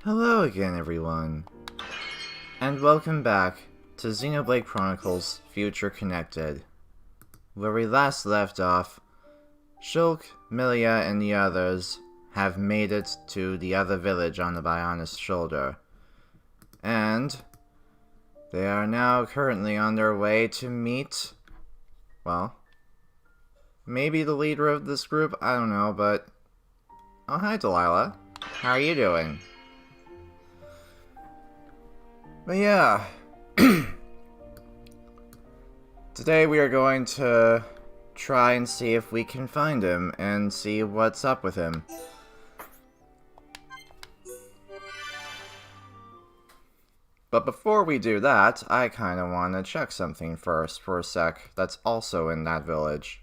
Hello again, everyone, and welcome back to Xenoblade Chronicles Future Connected. Where we last left off, Shulk, Milia, and the others have made it to the other village on the Bionis shoulder, and they are now currently on their way to meet, well, maybe the leader of this group, I don't know, but... Oh, hi Delilah. How are you doing? But yeah, today we are going to try and see if we can find him and see what's up with him. But before we do that, I kind of want to check something first for a sec that's also in that village.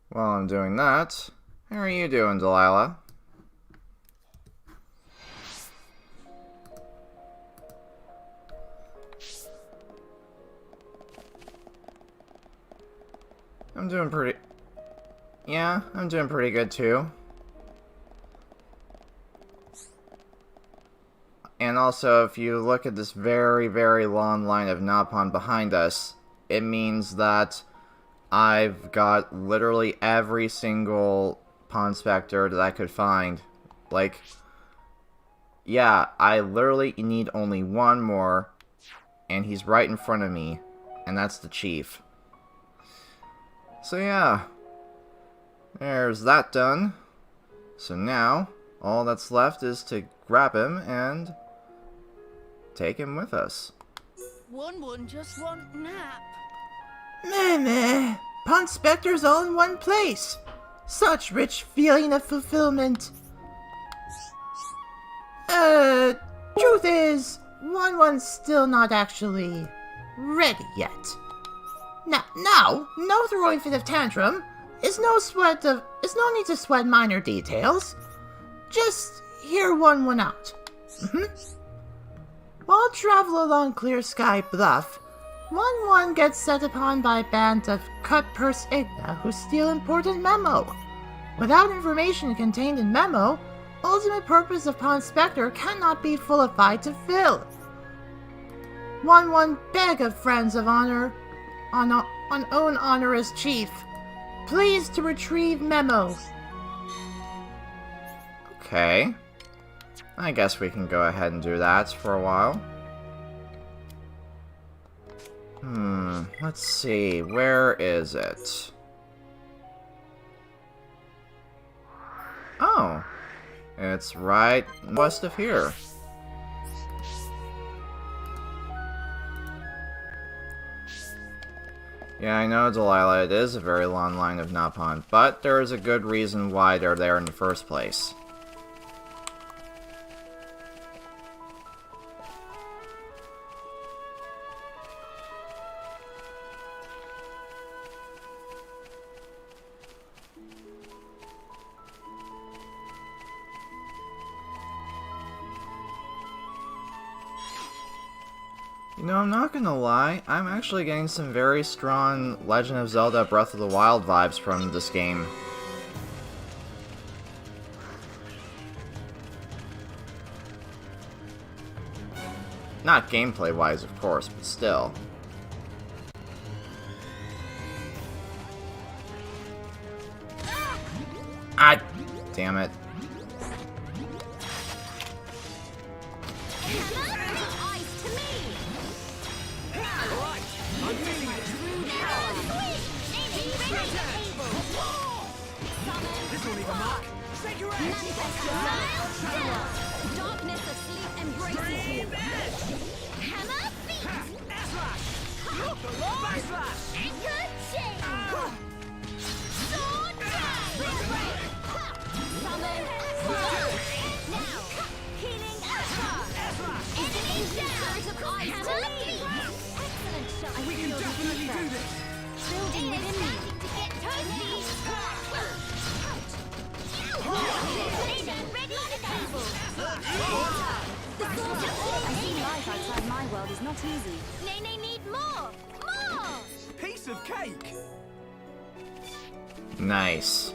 While I'm doing that, how are you doing, Delilah? I'm doing pretty... Yeah, I'm doing pretty good too. And also, if you look at this very, very long line of Napon behind us, it means that I've got literally every single Pawn Spectre that I could find. Like, yeah, I literally need only one more, and he's right in front of me, and that's the Chief. So yeah, there's that done. So now, all that's left is to grab him and take him with us. One just want nap. Meh. Pawn Spectre's all in one place. Such rich feeling of fulfillment. Truth is, one's still not actually ready yet. Now, no throwing fit of tantrum. Is no need to sweat minor details. Just hear one out. While travel along Clear Sky Bluff, one gets set upon by a band of cut-purse Igna who steal important memo. Without information contained in memo, ultimate purpose of Pawn Spectre cannot be fullified to fill. One beg of friends of honor, on own honor as chief, please to retrieve memo. Okay. I guess we can go ahead and do that for a while. Let's see, where is it? Oh, it's right west of here. Yeah, I know, Delilah, it is a very long line of Napon, but there is a good reason why they're there in the first place. You know, I'm not gonna lie, I'm actually getting some very strong Legend of Zelda Breath of the Wild vibes from this game. Not gameplay-wise, of course, but still. Ah, damn it. Darkness of sleep embraces you. Hammer feet. Good change. Sword jab. Summon now. Healing enemy down. Hammer feet. Excellent shot. We can definitely do this. Building within me to get toasty. Ready to table. I see life outside my world is not easy. Nene need more. Piece of cake. Nice.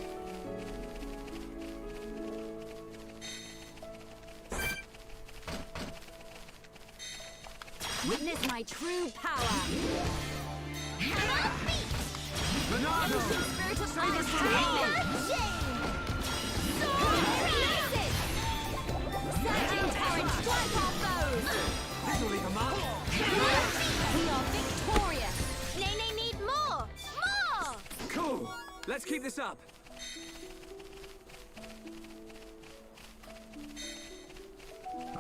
Witness my true power. Bernardo! Spirit of Sword understanding. releases! Surging torrent, strike our foes. This'll leave a mark. We are victorious. Nene need more! More! Cool. Let's keep this up.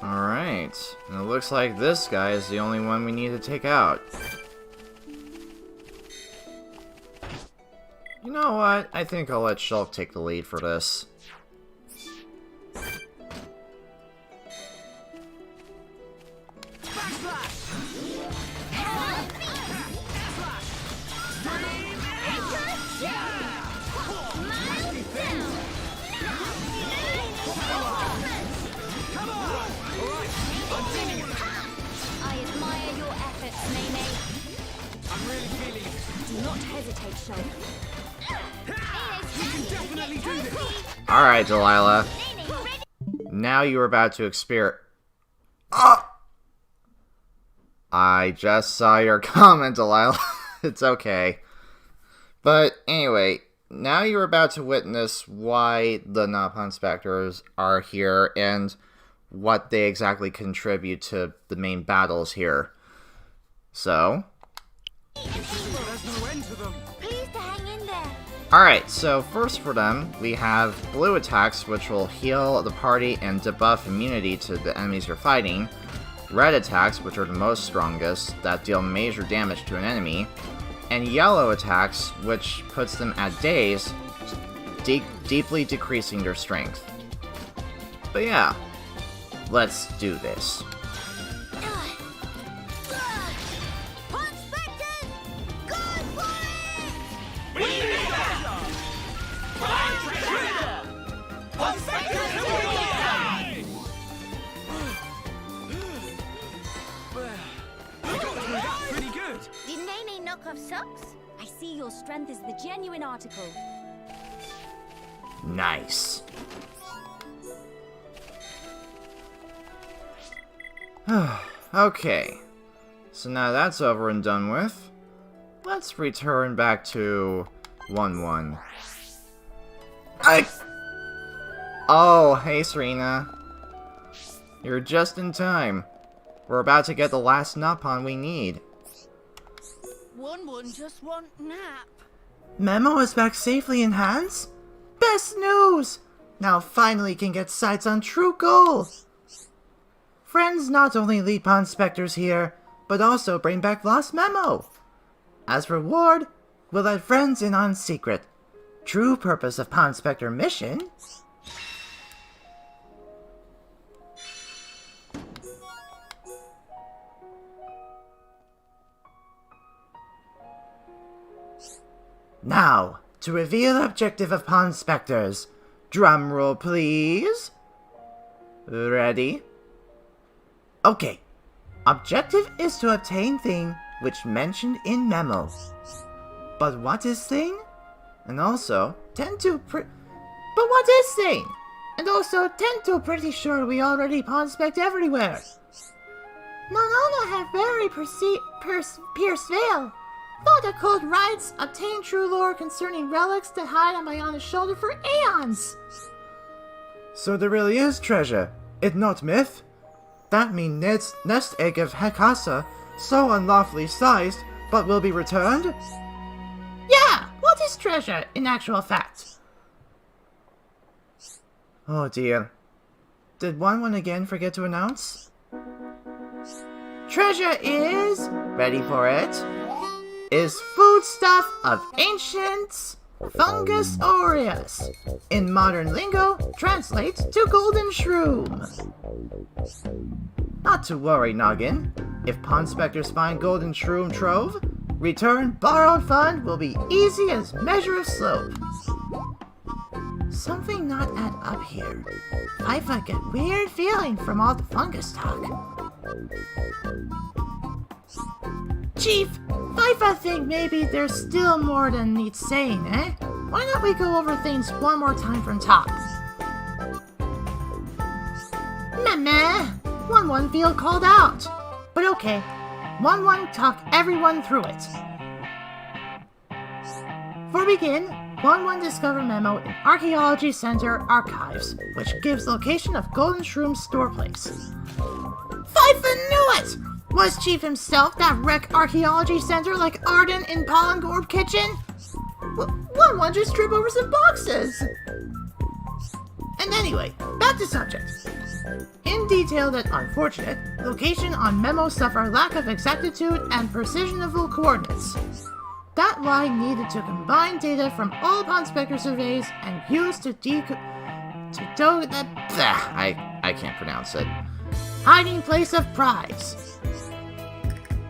Alright. And it looks like this guy is the only one we need to take out. You know what? I think I'll let Shulk take the lead for this. I admire your efforts, Nene. I'm really feeling it. Do not hesitate, Shulk. You can definitely do this. Alright, Delilah. Nene ready! Now you are about to experience... Oh! I just saw your comment, Delilah. It's okay. But anyway, now you're about to witness why the Napon Spectres are here and what they exactly contribute to the main battles here. So, There's no end to them. Please to hang in there. alright, so first for them, we have blue attacks, which will heal the party and debuff immunity to the enemies you're fighting. Red attacks, which are the most strongest, that deal major damage to an enemy. And yellow attacks, which puts them at daze, deeply decreasing their strength. But yeah, let's do this. Punch Spectres! Good for it! We need that! We got through that pretty good. Did Nene knock off socks? I see your strength is the genuine article. Nice. Okay, so now that's over and done with. Let's return back to 1-1. Oh, hey Serena. You're just in time. We're about to get the last Napon we need. 1-1 just want nap. Memo is back safely in hands? Best news! Now finally can get sights on true goal! Friends not only lead Pawn Spectres here, but also bring back lost Memo. As reward, we'll let friends in on secret. True purpose of Pawn Spectre mission? Now, to reveal objective of Pawn Spectres. Drum roll, please. Ready? Okay. Objective is to obtain thing which mentioned in memo. But what is thing? And also, but what is thing? And also, pretty sure we already Pawn Spect everywhere. Nonona have very pierced veil. Thought the code rides obtain true lore concerning relics that hide on Mayana's shoulder for aeons. So there really is treasure, it not myth? That mean Ned's nest egg of Hekasa, so unlawfully sized, but will be returned? Yeah, what is treasure, in actual fact? Oh dear. Did one again forget to announce? Treasure is... ready for it? Is foodstuff of ancient fungus aureus. In modern lingo, translates to golden shroom. Not to worry, Noggin. If Pawn Spectres find golden shroom trove, return borrowed fund will be easy as measure of slope. Something not add up here. I get weird feeling from all the fungus talk. Chief, I think maybe there's still more than needs saying, eh? Why not we go over things one more time from top? Meh. 1-1 feel called out. But okay, 1-1 talk everyone through it. For begin, 1-1 discover memo in Archaeology Center Archives, which gives location of Golden Shroom's store place. Fifa knew it! Was Chief himself that wreck Archaeology Center like Arden in Pollengorb Kitchen? 1-1 just trip over some boxes! And anyway, back to subject. In detail that unfortunate, location on memo suffer lack of exactitude and precisionable coordinates. That line needed to combine data from all Pond Spectre surveys and use I can't pronounce it. Hiding place of prize.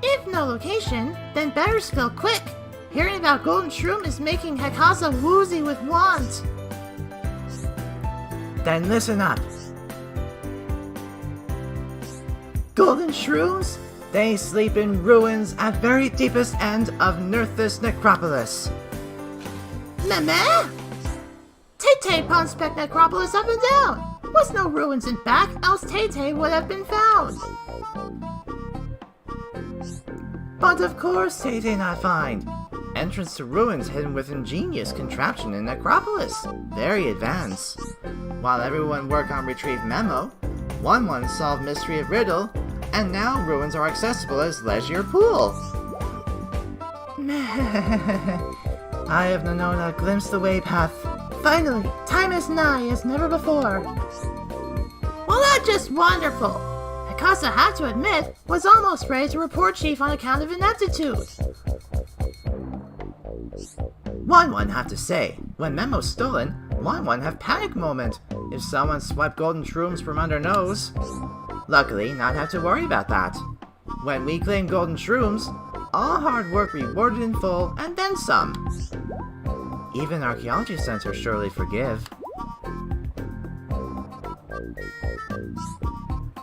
If no location, then better spell quick. Hearing about Golden Shroom is making Hekasa woozy with want. Then listen up. Golden Shrooms? They sleep in ruins at very deepest end of Nerthus Necropolis. Meh? Tay-Tay Pondspec Necropolis up and down. Was no ruins in back, else Tay-Tay would have been found. But of course Tay-Tay not find. Entrance to ruins hidden with ingenious contraption in Necropolis. Very advanced. While everyone work on retrieve memo, 1-1 solve mystery of riddle, and now ruins are accessible as leisure pool. I have known a glimpse the way path. Finally, time is nigh as never before. Well, that's just wonderful. Hekasa, had to admit, was almost ready to report Chief on account of ineptitude. 1-1 have to say, when memo's stolen, 1-1 have panic moment if someone swept Golden Shrooms from under nose. Luckily, not have to worry about that. When we claim Golden Shrooms, all hard work rewarded in full and then some. Even Archaeology Center surely forgive.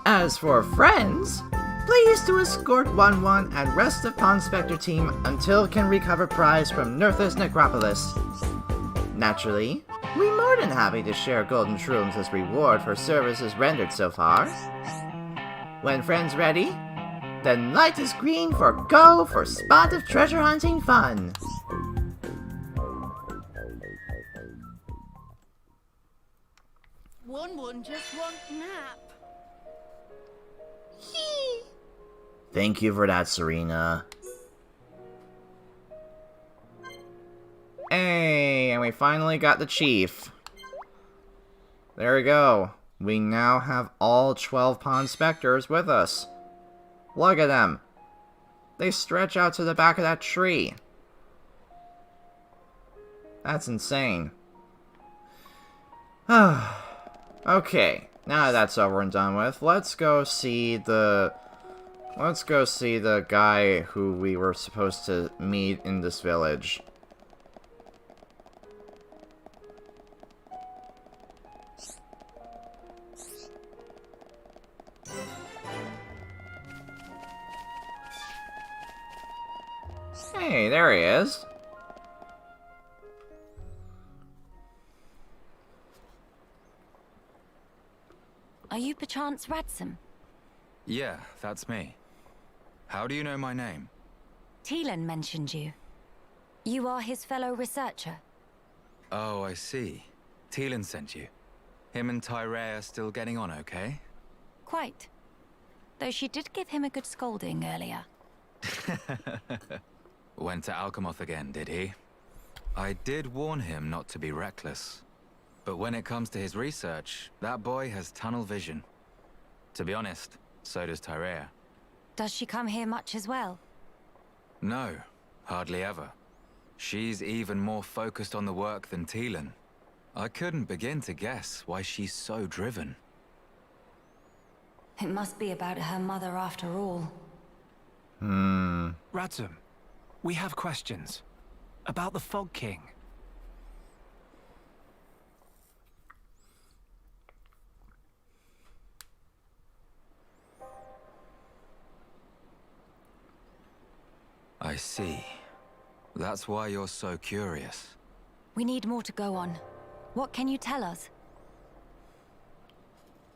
As for friends, please to escort 1-1 and rest of Pond Spectre team until can recover prize from Nerthus Necropolis. Naturally, we more than happy to share Golden Shrooms as reward for services rendered so far. When friends ready, then light is green for go for spot of treasure hunting fun. One just want nap. Thank you for that, Serena. Hey, and we finally got the Chief. There we go. We now have all 12 Pond Spectres with us. Look at them. They stretch out to the back of that tree. That's insane. Okay, now that that's over and done with, let's go see the guy who we were supposed to meet in this village. Hey, there he is. Are you perchance Ransom? Yeah, that's me. How do you know my name? Teelan mentioned you. You are his fellow researcher. Oh, I see. Teelan sent you. Him and Tyree are still getting on okay? Quite. Though she did give him a good scolding earlier. Went to Alchemoth again, did he? I did warn him not to be reckless. But when it comes to his research, that boy has tunnel vision. To be honest, so does Tyree. Does she come here much as well? No, hardly ever. She's even more focused on the work than Teelan. I couldn't begin to guess why she's so driven. It must be about her mother after all. Ransom, we have questions. About the Fog King. I see. That's why you're so curious. We need more to go on. What can you tell us?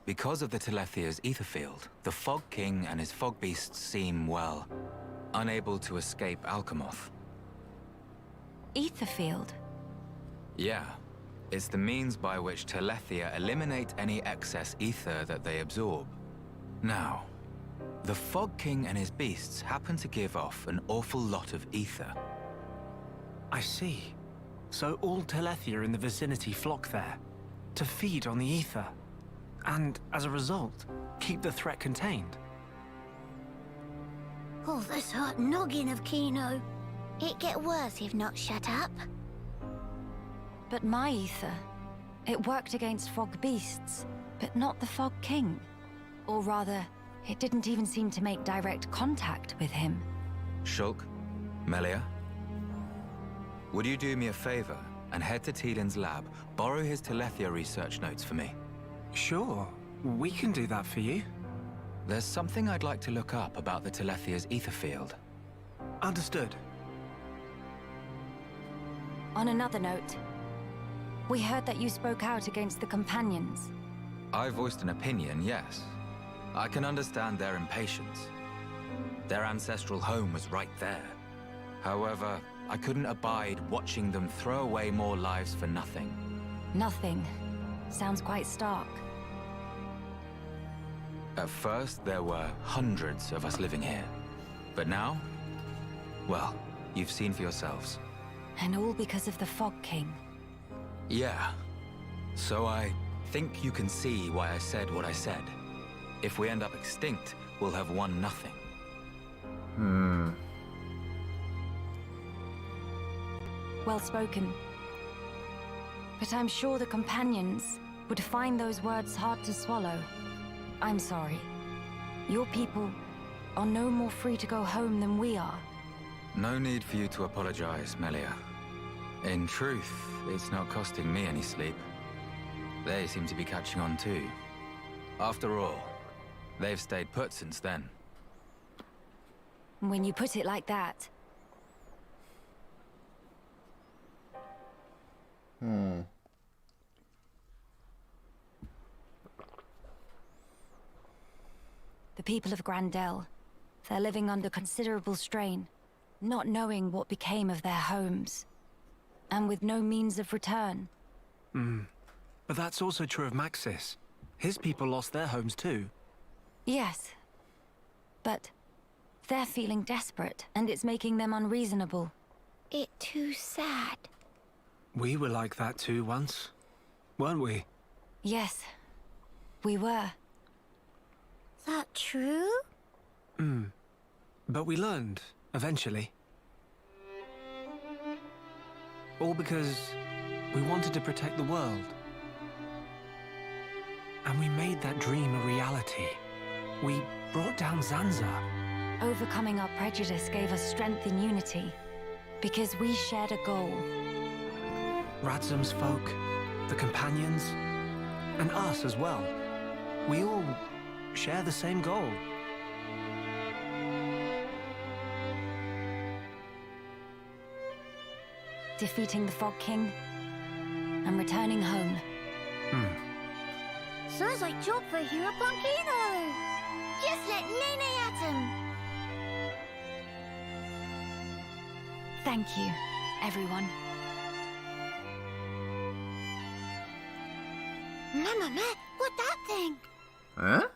Because of the Telethia's ether field, the Fog King and his fog beasts seem, well, unable to escape Alchemoth. Ether field? Yeah. It's the means by which Telethia eliminate any excess ether that they absorb. Now, the Fog King and his beasts happen to give off an awful lot of ether. I see. So all Telethia in the vicinity flock there, to feed on the ether. And, as a result, keep the threat contained. Oh, this hurt noggin of Kino. It get worse if not shut up. But my ether, it worked against fog beasts, but not the Fog King. Or rather, it didn't even seem to make direct contact with him. Shulk, Melia, would you do me a favor and head to Tielin's lab, borrow his Telethia research notes for me? Sure, we can do that for you. There's something I'd like to look up about the Telethia's ether field. Understood. On another note, we heard that you spoke out against the Companions. I voiced an opinion, yes. I can understand their impatience. Their ancestral home was right there. However, I couldn't abide watching them throw away more lives for nothing. Nothing. Sounds quite stark. At first, there were hundreds of us living here. But now, well, you've seen for yourselves. And all because of the Fog King. Yeah. So I think you can see why I said what I said. If we end up extinct, we'll have won nothing. Well spoken. But I'm sure the Companions would find those words hard to swallow. I'm sorry. Your people are no more free to go home than we are. No need for you to apologize, Melia. In truth, it's not costing me any sleep. They seem to be catching on too. After all, they've stayed put since then. When you put it like that. The people of Grandel, they're living under considerable strain, not knowing what became of their homes, and with no means of return. But that's also true of Maxis. His people lost their homes too. Yes, but they're feeling desperate, and it's making them unreasonable. It too sad. We were like that too once, weren't we? Yes, we were. That true? But we learned, eventually. All because we wanted to protect the world. And we made that dream a reality. We brought down Zanza. Overcoming our prejudice gave us strength in unity, because we shared a goal. Radzum's folk, the Companions, and us as well. We all share the same goal. Defeating the Fog King and returning home. Sounds like job for Hero Punkino. Just let Nene at him. Thank you, everyone. Mamma mia, what that thing? Huh?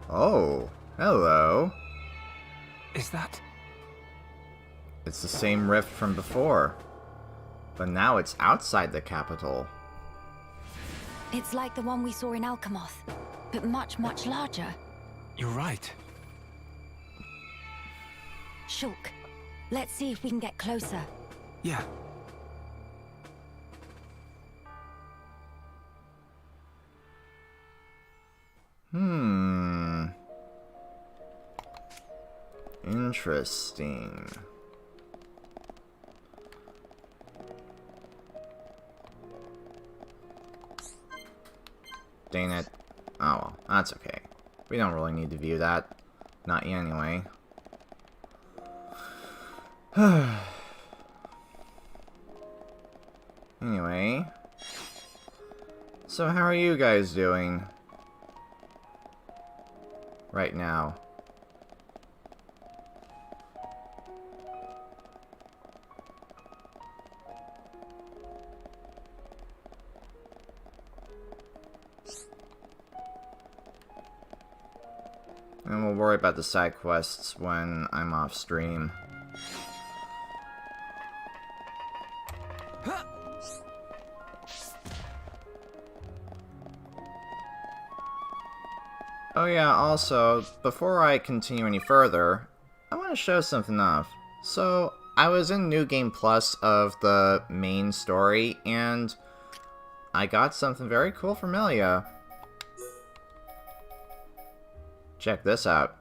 Oh, hello. Is that... It's the same rift from before. But now it's outside the capital. It's like the one we saw in Alchemoth, but much, much larger. You're right. Shulk, let's see if we can get closer. Yeah. Interesting. Dang it. Oh well, that's okay. We don't really need to view that. Not yet anyway. Anyway. So how are you guys doing right now? And we'll worry about the side quests when I'm off stream. Oh yeah, also, before I continue any further, I want to show something off. So, I was in New Game Plus of the main story, and I got something very cool from Melia. Check this out.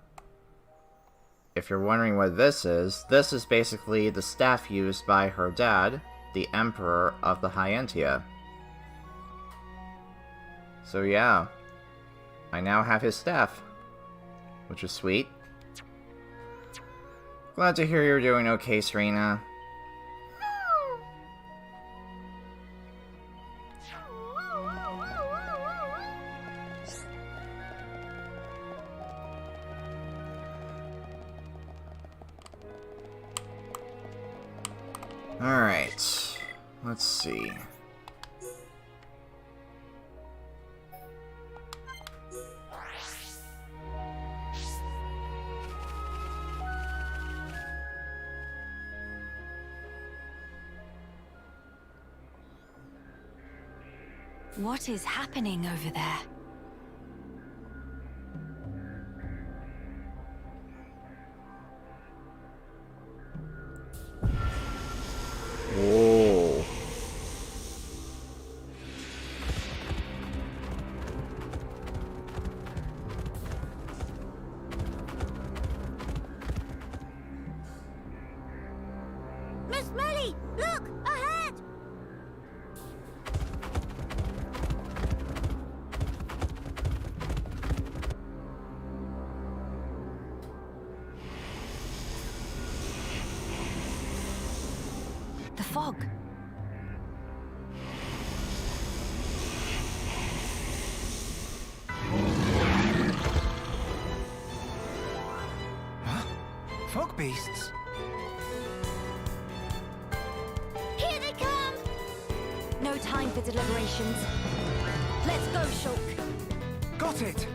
If you're wondering what this is basically the staff used by her dad, the Emperor of the Hyentia. So yeah, I now have his staff, which is sweet. Glad to hear you're doing okay, Serena. Alright, let's see. What is happening over there? Whoa. Miss Melly, look! Ahead! The fog. Huh? Fog beasts? Here they come! No time for deliberations. Let's go, Shulk. Got it!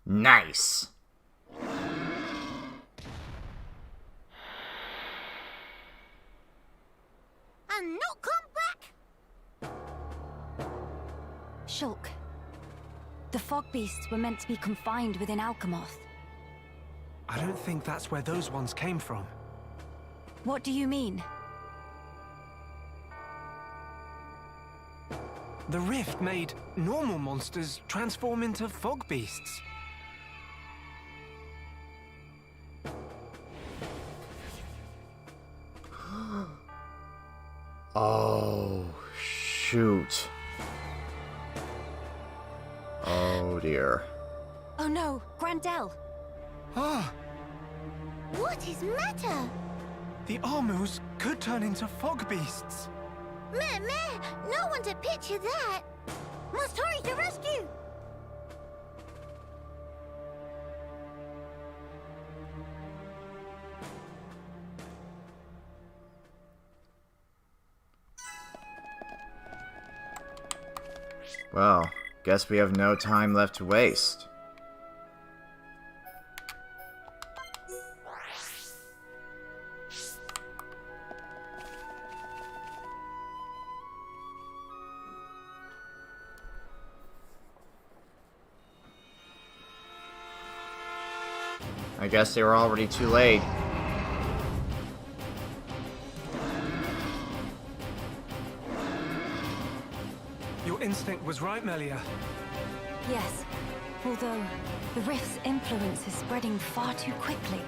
Nice. And not come back? Shulk. The fog beasts were meant to be confined within Alchemoth. I don't think that's where those ones came from. What do you mean? The rift made normal monsters transform into fog beasts. Oh, shoot. Oh dear. Oh no, Grandel! Ah, What is matter? the Armus could turn into fog beasts. Meh, no one to picture that. Must hurry to rescue. Well, guess we have no time left to waste. I guess they were already too late. Your instinct was right, Melia. Yes, although the rift's influence is spreading far too quickly.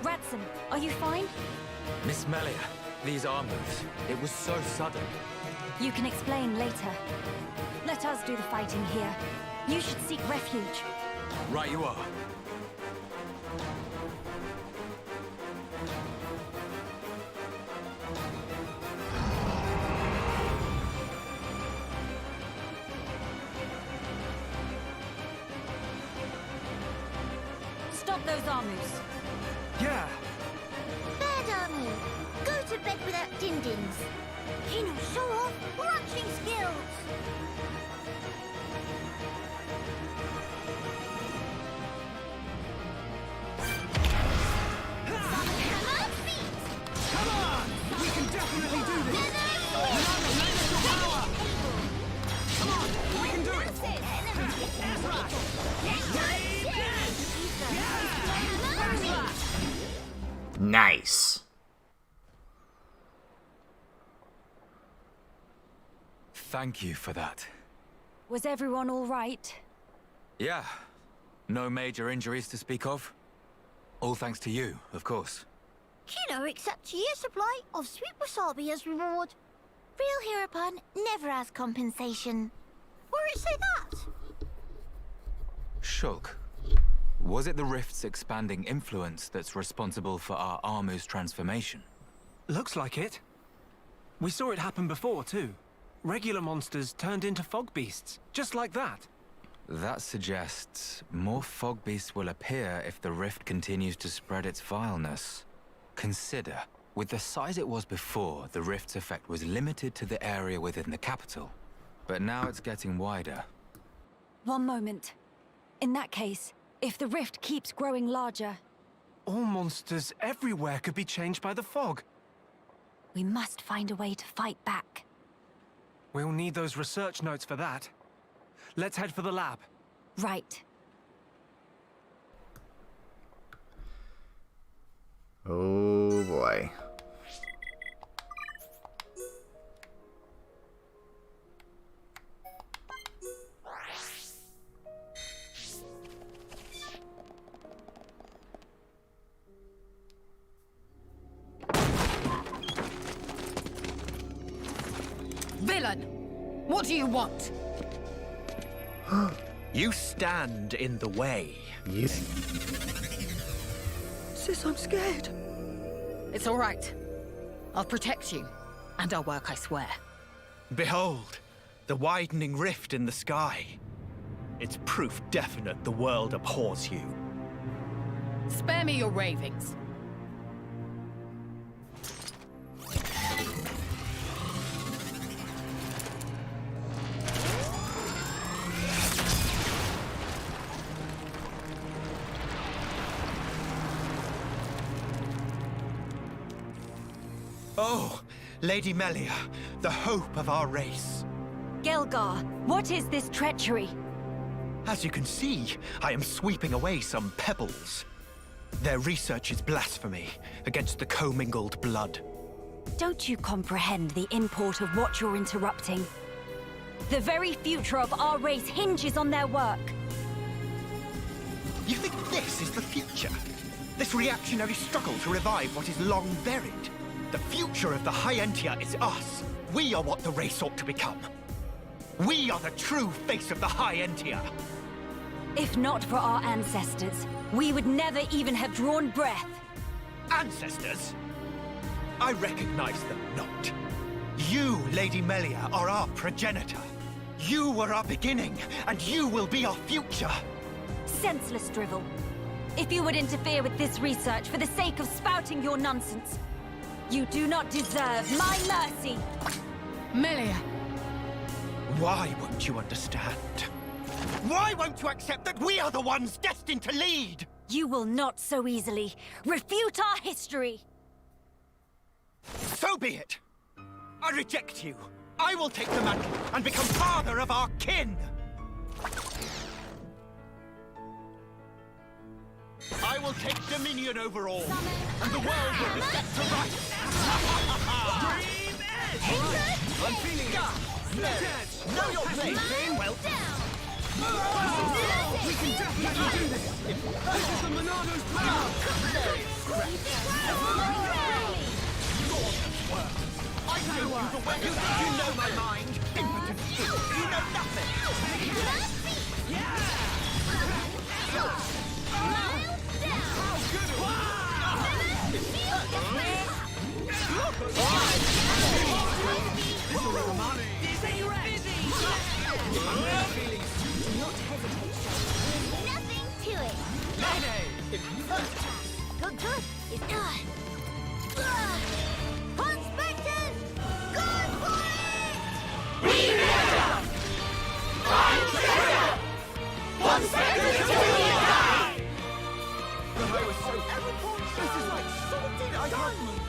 Ratson, are you fine? Miss Melia, these arm moves. It was so sudden. You can explain later. Let us do the fighting here. You should seek refuge. Right you are. Stop those arms. Yeah. Bad army. Go to bed without din-dins. Kino, show off crunching skills. Hammer feet. Come on! We can definitely do this! Remember, magical power! Come on! We can do it! That's right! Nice. Thank you for that. Was everyone all right? Yeah. No major injuries to speak of. All thanks to you, of course. Kino accepts a year's supply of sweet wasabi as reward. Real Heropon never has compensation. Where it say that? Shulk, was it the rift's expanding influence that's responsible for our Armu's transformation? Looks like it. We saw it happen before, too. Regular monsters turned into fog beasts, just like that. That suggests more fog beasts will appear if the rift continues to spread its vileness. Consider, with the size it was before, the rift's effect was limited to the area within the capital. But now it's getting wider. One moment. In that case, if the rift keeps growing larger, All monsters everywhere could be changed by the fog. we must find a way to fight back. We'll need those research notes for that. Let's head for the lab. Right. Oh boy. Villain! What do you want? You stand in the way. Sis, I'm scared. It's all right. I'll protect you. And I'll work, I swear. Behold, the widening rift in the sky. It's proof definite the world abhors you. Spare me your ravings. Oh, Lady Melia, the hope of our race. Gelgar, what is this treachery? As you can see, I am sweeping away some pebbles. Their research is blasphemy against the commingled blood. Don't you comprehend the import of what you're interrupting? The very future of our race hinges on their work. You think this is the future? This reactionary struggle to revive what is long buried? The future of the High Entia is us. We are what the race ought to become. We are the true face of the High Entia. If not for our ancestors, we would never even have drawn breath. Ancestors? I recognize them not. You, Lady Melia, are our progenitor. You were our beginning, and you will be our future. Senseless drivel. If you would interfere with this research for the sake of spouting your nonsense, you do not deserve my mercy! Melia, Why won't you understand? Why won't you accept that we are the ones destined to lead? You will not so easily refute our history! So be it. I reject you. I will take the mantle and become father of our kin. I will take dominion over all, and the world will be set to rights. I'm feeling it. Know your place. Well Down! we can definitely do this. This is the Monardo's plan. I know you the way. You know my mind. Impotent fool. You know nothing. Nothing to it. Good, good. It's done. Pond Spectres, good for it! But I was so eloquent. This is like salted diamonds.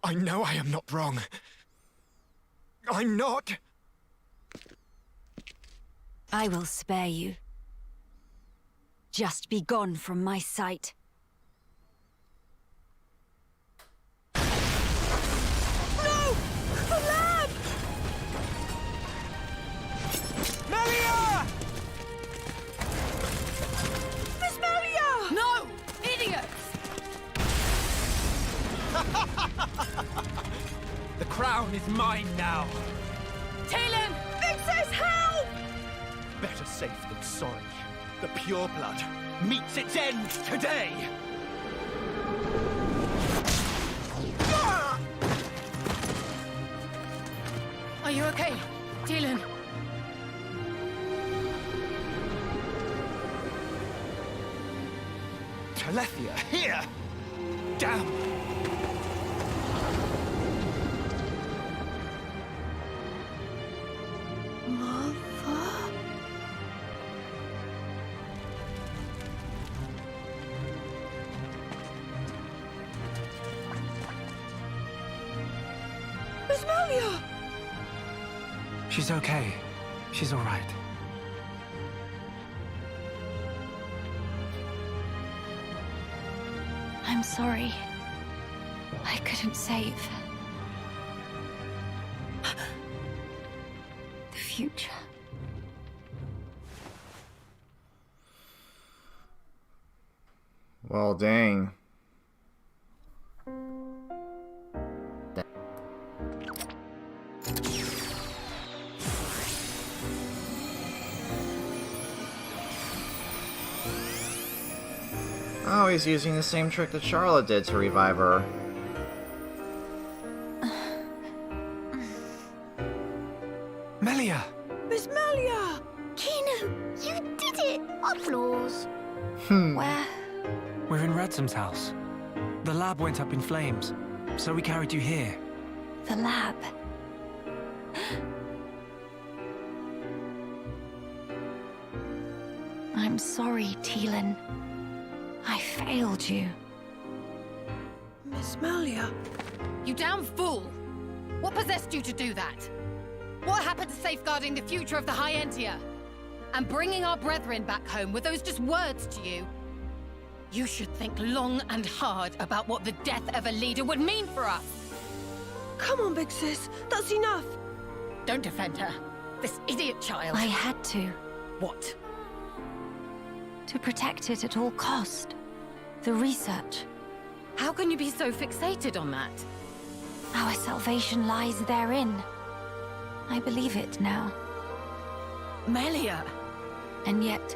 I know I am not wrong. I'm not. I will spare you. Just be gone from my sight. No! The lab! Melia! Miss Melia! No! Idiots! The crown is mine now. Talon! Vixis, help! Better safe than sorry. The pure blood meets its end today. Are you okay, Talon? Telethia here! Damn! Miss Melia! She's okay. She's all right. I'm sorry. I couldn't save the future. Well, dang. Oh, he's using the same trick that Charlotte did to revive her. Melia! Miss Melia! Kino, you did it! Applause. Where? We're in Radsom's house. The lab went up in flames, so we carried you here. The lab. I'm sorry, Talon. I failed you. Miss Melia? You damn fool! What possessed you to do that? What happened to safeguarding the future of the High Entia? And bringing our brethren back home, were those just words to you? You should think long and hard about what the death of a leader would mean for us! Come on, big sis. That's enough. Don't defend her. This idiot child. I had to. What? To protect it at all cost. The research. How can you be so fixated on that? Our salvation lies therein. I believe it now. Melia! And yet,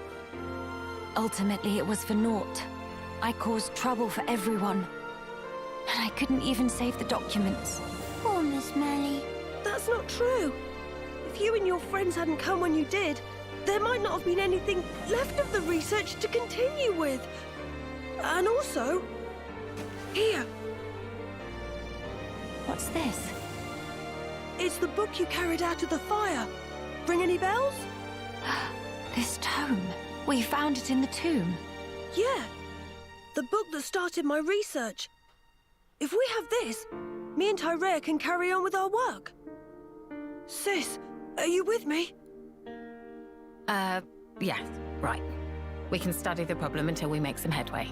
ultimately it was for naught. I caused trouble for everyone. And I couldn't even save the documents. Poor Miss Melly. That's not true. If you and your friends hadn't come when you did, there might not have been anything left of the research to continue with. And also, here, What's this? it's the book you carried out of the fire. Ring any bells? This tome. We found it in the tomb. Yeah, the book that started my research. If we have this, me and Tyrea can carry on with our work. Sis, are you with me? Yeah, right. We can study the problem until we make some headway.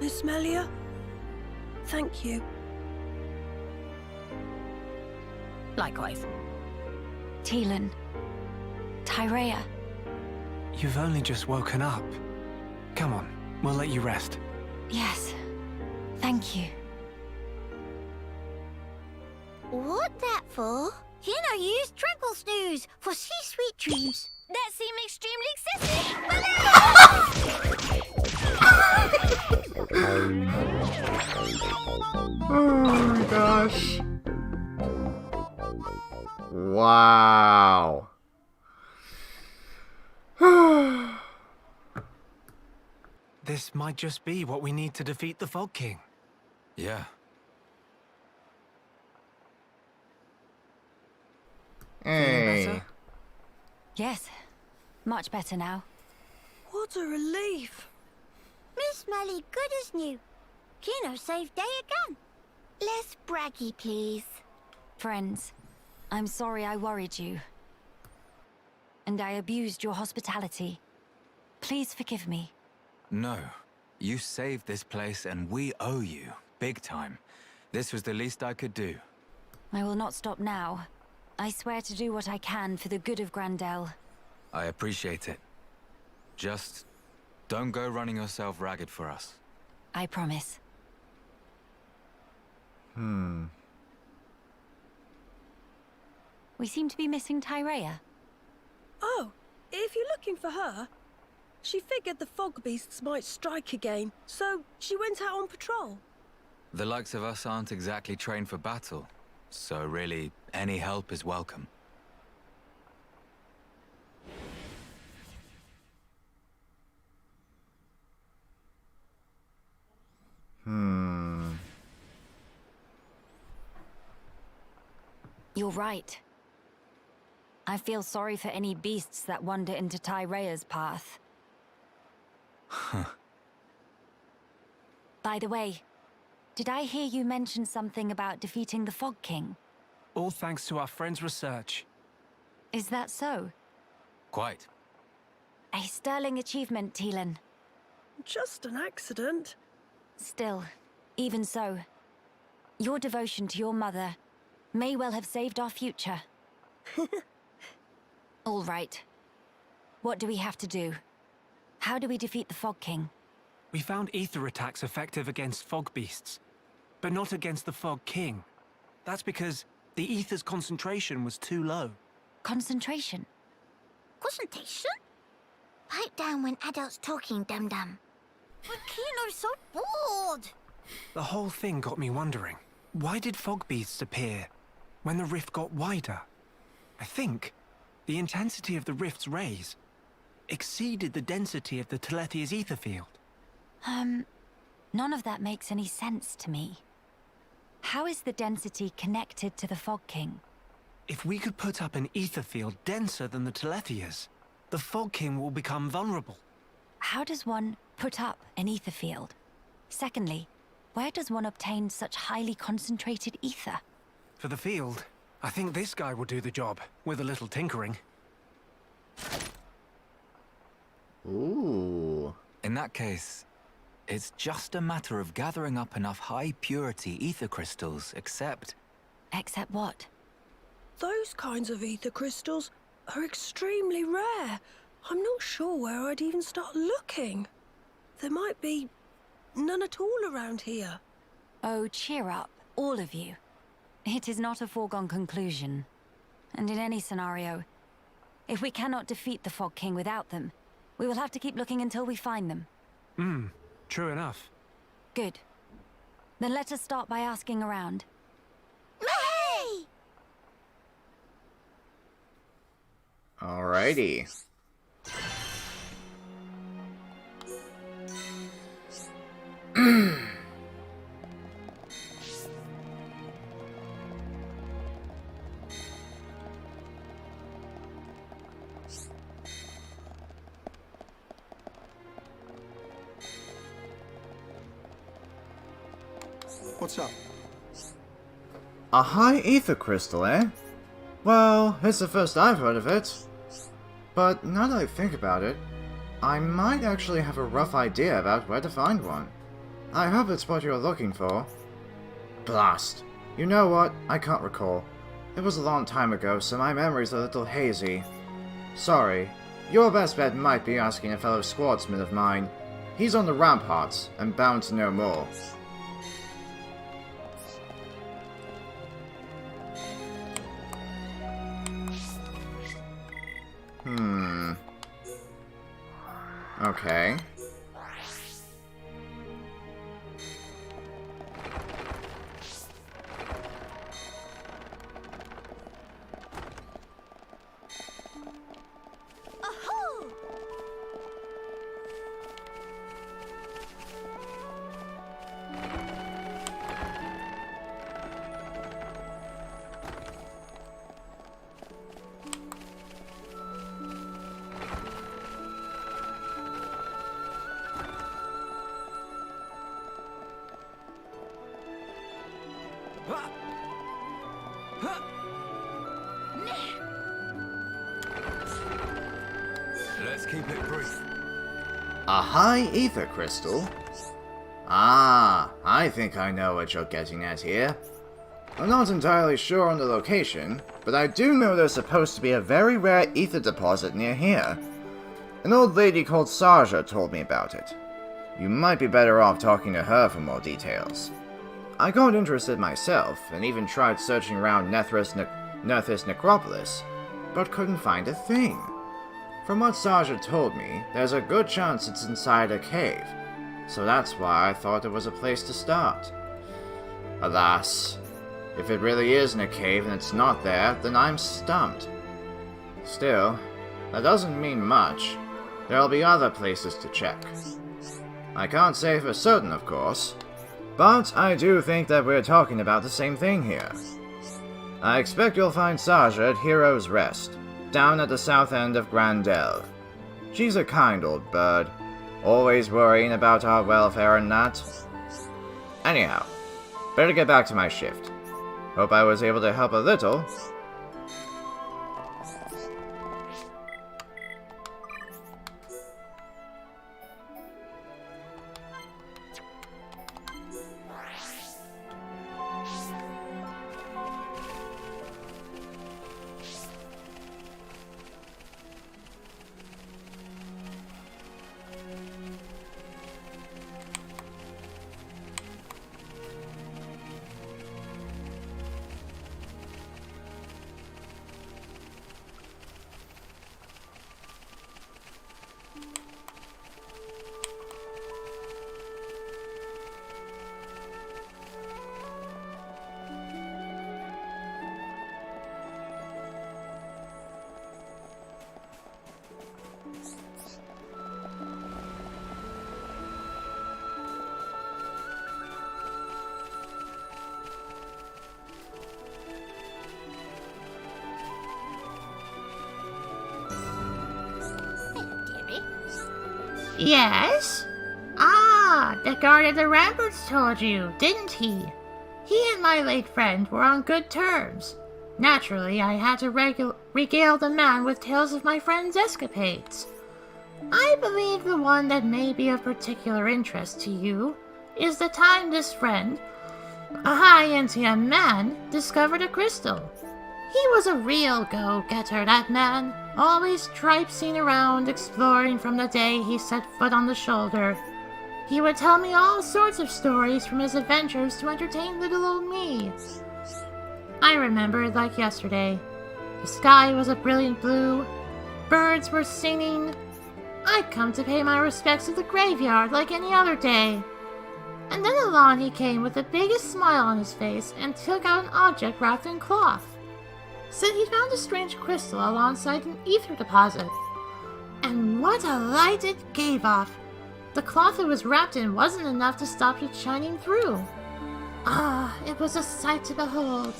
Miss Melia, thank you. Likewise. Teelan. Tyrea. You've only just woken up. Come on, we'll let you rest. Yes. Thank you. What that for? You know, use tranquil snooze for sweet dreams. That seemed extremely excessive, Oh my gosh. Wow. This might just be what we need to defeat the Fog King. Yeah. Hey. better? Yes. Much better now. What a relief. Miss Melly, good as new. Kino saved day again. Less braggy, please. Friends, I'm sorry I worried you. And I abused your hospitality. Please forgive me. No. You saved this place and we owe you. Big time. This was the least I could do. I will not stop now. I swear to do what I can for the good of Grandel. I appreciate it. Just don't go running yourself ragged for us. I promise. We seem to be missing Tyrea. Oh, if you're looking for her, she figured the fog beasts might strike again, so she went out on patrol. The likes of us aren't exactly trained for battle, so really, any help is welcome. You're right. I feel sorry for any beasts that wander into Tyrea's path. By the way, did I hear you mention something about defeating the Fog King? All thanks to our friend's research. Is that so? Quite. A sterling achievement, Teelan. Just an accident. Still, even so, your devotion to your mother may well have saved our future. All right. What do we have to do? How do we defeat the Fog King? We found ether attacks effective against fog beasts, but not against the Fog King. That's because the ether's concentration was too low. Concentration? Concentration? Pipe down when adults talking, dum-dum. But Kino's so bored. The whole thing got me wondering, why did fog beasts appear when the rift got wider? I think the intensity of the rift's rays exceeded the density of the Telethia's ether field. None of that makes any sense to me. How is the density connected to the Fog King? If we could put up an ether field denser than the Telethia's, the Fog King will become vulnerable. How does one put up an ether field? Secondly, where does one obtain such highly concentrated ether? For the field, I think this guy will do the job, with a little tinkering. Ooh. In that case, it's just a matter of gathering up enough high-purity ether crystals, except... Except what? Those kinds of ether crystals are extremely rare. I'm not sure where I'd even start looking. There might be none at all around here. Oh, cheer up, all of you. It is not a foregone conclusion. And in any scenario, if we cannot defeat the Fog King without them, we will have to keep looking until we find them. True enough. Good. Then let us start by asking around. Hey! Alrighty. What's up? A high ether crystal, eh? Well, it's the first I've heard of it. But now that I think about it, I might actually have a rough idea about where to find one. I hope it's what you're looking for. Blast. You know what? I can't recall. It was a long time ago, so my memory's a little hazy. Sorry. Your best bet might be asking a fellow squadsman of mine. He's on the ramparts, and bound to know more. Okay. Ahoo! Let's keep it brief. A high ether crystal? Ah, I think I know what you're getting at here. I'm not entirely sure on the location, but I do know there's supposed to be a very rare ether deposit near here. An old lady called Sarja told me about it. You might be better off talking to her for more details. I got interested myself, and even tried searching around Nethys Necropolis, but couldn't find a thing. From what Sarja told me, there's a good chance it's inside a cave, so that's why I thought it was a place to start. Alas, if it really is in a cave and it's not there, then I'm stumped. Still, that doesn't mean much. There'll be other places to check. I can't say for certain, of course, but I do think that we're talking about the same thing here. I expect you'll find Sarja at Hero's Rest, down at the south end of Grandel. She's a kind old bird, always worrying about our welfare and that. Anyhow, better get back to my shift. Hope I was able to help a little. Yes? Ah, the guard at the ramparts told you, didn't he? He and my late friend were on good terms. Naturally, I had to regale the man with tales of my friend's escapades. I believe the one that may be of particular interest to you is the time this friend, a high-Entium man, discovered a crystal. He was a real go-getter, that man, always traipsing around, exploring from the day he set foot on the shoulder. He would tell me all sorts of stories from his adventures to entertain little old me. I remember it like yesterday. The sky was a brilliant blue, birds were singing. I'd come to pay my respects at the graveyard like any other day. And then along he came with the biggest smile on his face and took out an object wrapped in cloth. Said he'd found a strange crystal alongside an ether deposit. And what a light it gave off! The cloth it was wrapped in wasn't enough to stop it shining through. Ah, it was a sight to behold.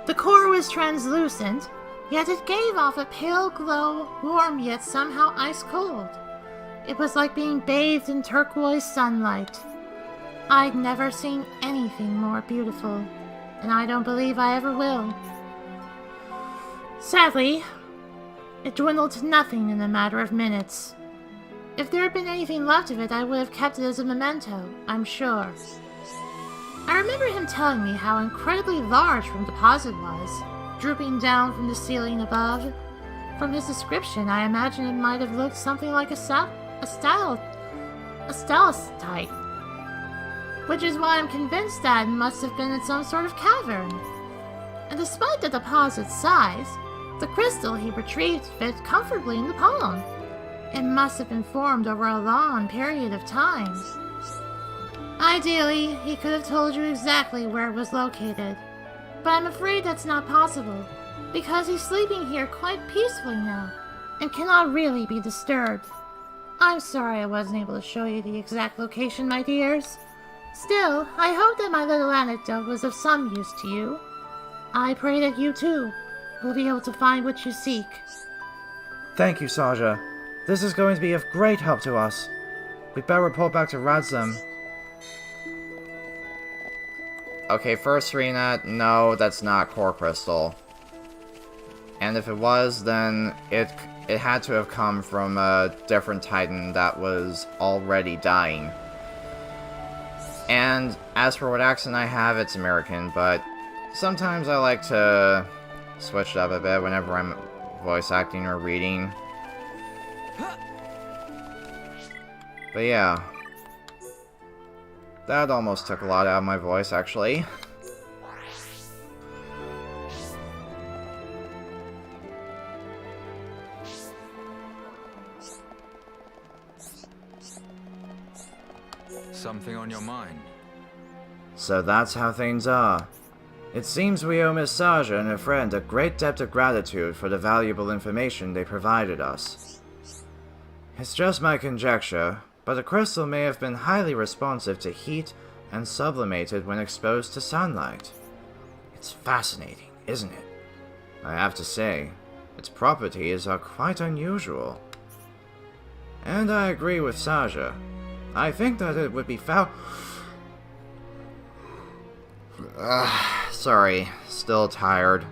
The core was translucent, yet it gave off a pale glow, warm yet somehow ice-cold. It was like being bathed in turquoise sunlight. I'd never seen anything more beautiful, and I don't believe I ever will. Sadly, It dwindled to nothing in a matter of minutes. If there had been anything left of it, I would have kept it as a memento, I'm sure. I remember him telling me how incredibly large the deposit was, drooping down from the ceiling above. From his description, I imagine it might have looked something like a stalactite. Which is why I'm convinced that it must have been in some sort of cavern. And despite the deposit's size, the crystal he retrieved fit comfortably in the palm. It must have been formed over a long period of time. Ideally, he could have told you exactly where it was located, but I'm afraid that's not possible, because he's sleeping here quite peacefully now, and cannot really be disturbed. I'm sorry I wasn't able to show you the exact location, my dears. Still, I hope that my little anecdote was of some use to you. I pray that you, too, will be able to find what you seek. Thank you, Saja. This is going to be of great help to us. We'd better report back to Radzim. Okay, first Rena, no, that's not Core Crystal. And if it was, then it had to have come from a different Titan that was already dying. And as for what accent I have, it's American, but sometimes I like to switch it up a bit whenever I'm voice acting or reading. But yeah. That almost took a lot out of my voice, actually. Something on your mind? So that's how things are. It seems we owe Miss Saja and her friend a great debt of gratitude for the valuable information they provided us. It's just my conjecture, but the crystal may have been highly responsive to heat and sublimated when exposed to sunlight. It's fascinating, isn't it? I have to say, its properties are quite unusual. And I agree with Saja. I think that it would be sorry, still tired.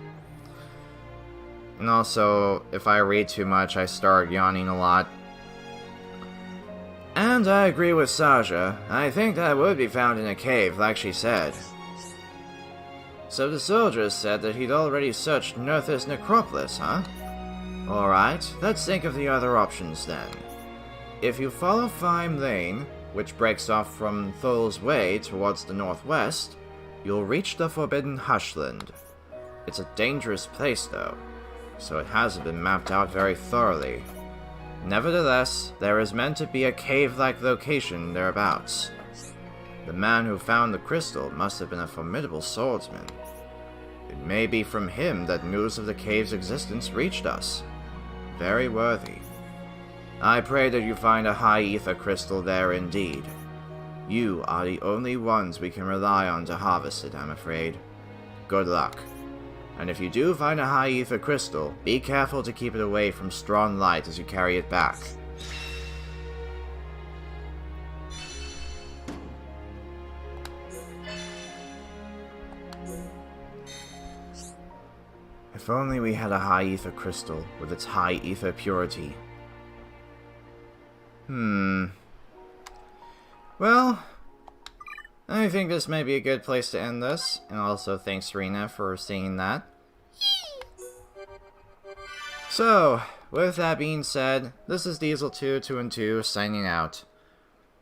And also, if I read too much, I start yawning a lot. And I agree with Saja. I think that would be found in a cave, like she said. So the soldiers said that he'd already searched Nerthus Necropolis, huh? Alright, let's think of the other options then. If you follow Fime Lane, which breaks off from Thol's Way towards the northwest, you'll reach the Forbidden Hushland. It's a dangerous place though, so it hasn't been mapped out very thoroughly. Nevertheless, there is meant to be a cave-like location thereabouts. The man who found the crystal must have been a formidable swordsman. It may be from him that news of the cave's existence reached us. Very worthy. I pray that you find a high ether crystal there indeed. You are the only ones we can rely on to harvest it, I'm afraid. Good luck. And if you do find a high ether crystal, be careful to keep it away from strong light as you carry it back. If only we had a high ether crystal with its high ether purity. Well, I think this may be a good place to end this, and also thanks Serena for seeing that. So, with that being said, this is Diesel2 2 and 2 signing out.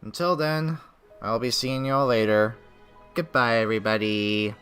Until then, I'll be seeing you all later. Goodbye, everybody.